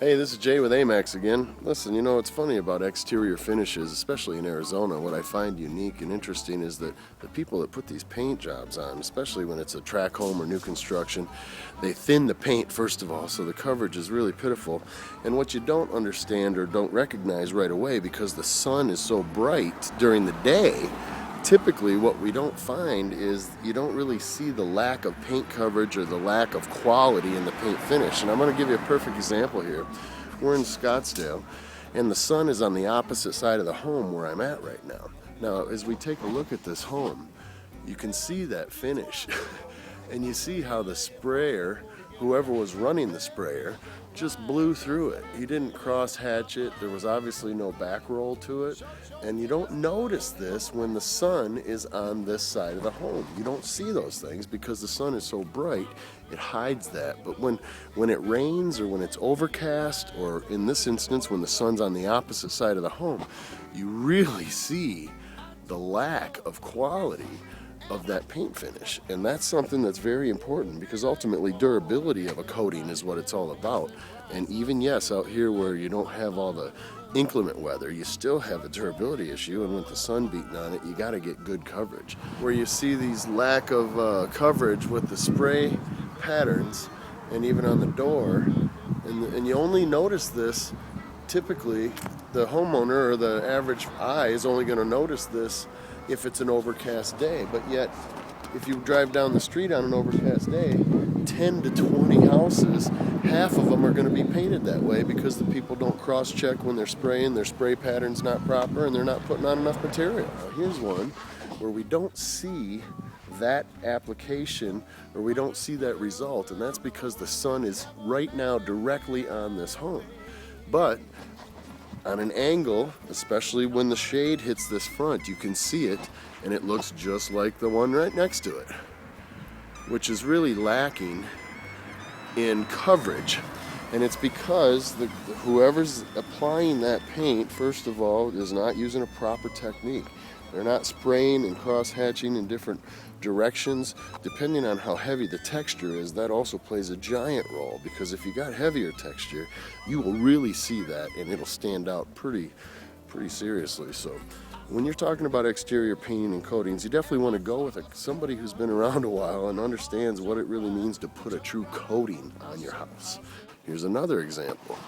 Hey, this is Jay with Amax again. Listen, it's funny about exterior finishes, especially in Arizona. What I find unique and interesting is that the people that put these paint jobs on, especially when it's a track home or new construction, they thin the paint first of all, so the coverage is really pitiful. And what you don't understand or don't recognize right away, because the sun is so bright during the day, typically what we don't find is you don't really see the lack of paint coverage or the lack of quality in the paint finish. And I'm going to give you a perfect example here. We're in Scottsdale and the sun is on the opposite side of the home where I'm at right now. Now, as we take a look at this home, you can see that finish and you see how the sprayer, whoever was running the sprayer, just blew through it. He didn't cross hatch it. There was obviously no back roll to it. And you don't notice this when the sun is on this side of the home. You don't see those things because the sun is so bright, it hides that. But when it rains or when it's overcast, or in this instance when the sun's on the opposite side of the home, you really see the lack of quality of that paint finish. And that's something that's very important, because ultimately durability of a coating is what it's all about. And even, yes, out here where you don't have all the inclement weather, you still have a durability issue, and with the sun beating on it, you got to get good coverage. Where you see these lack of coverage with the spray patterns and even on the door, and you only notice this, typically the homeowner or the average eye is only going to notice this if it's an overcast day. But yet, if you drive down the street on an overcast day, 10 to 20 houses, half of them are going to be painted that way because the people don't cross-check when they're spraying, their spray pattern's not proper, and they're not putting on enough material. Now, here's one where we don't see that application, or we don't see that result, and that's because the sun is right now directly on this home. But on an angle, especially when the shade hits this front, you can see it, and it looks just like the one right next to it, which is really lacking in coverage. And it's because whoever's applying that paint, first of all, is not using a proper technique. They're not spraying and cross-hatching in different directions. Depending on how heavy the texture is, that also plays a giant role, because if you got heavier texture, you will really see that, and it'll stand out pretty seriously. So when you're talking about exterior painting and coatings, you definitely want to go with somebody who's been around a while and understands what it really means to put a true coating on your house. Here's another example.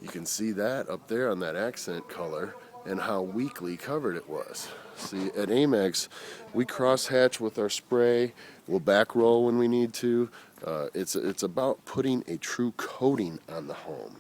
You can see that up there on that accent color and how weakly covered it was. See, at Amax, we cross-hatch with our spray. We'll back roll when we need to. It's about putting a true coating on the home.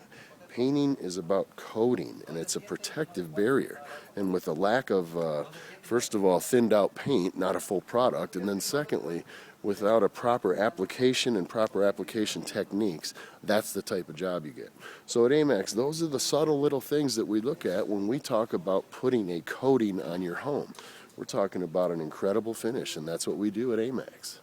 Painting is about coating, and it's a protective barrier. And with a lack of, first of all, thinned out paint, not a full product, and then secondly, without a proper application and proper application techniques, that's the type of job you get. So at Amax, those are the subtle little things that we look at when we talk about putting a coating on your home. We're talking about an incredible finish, and that's what we do at Amax.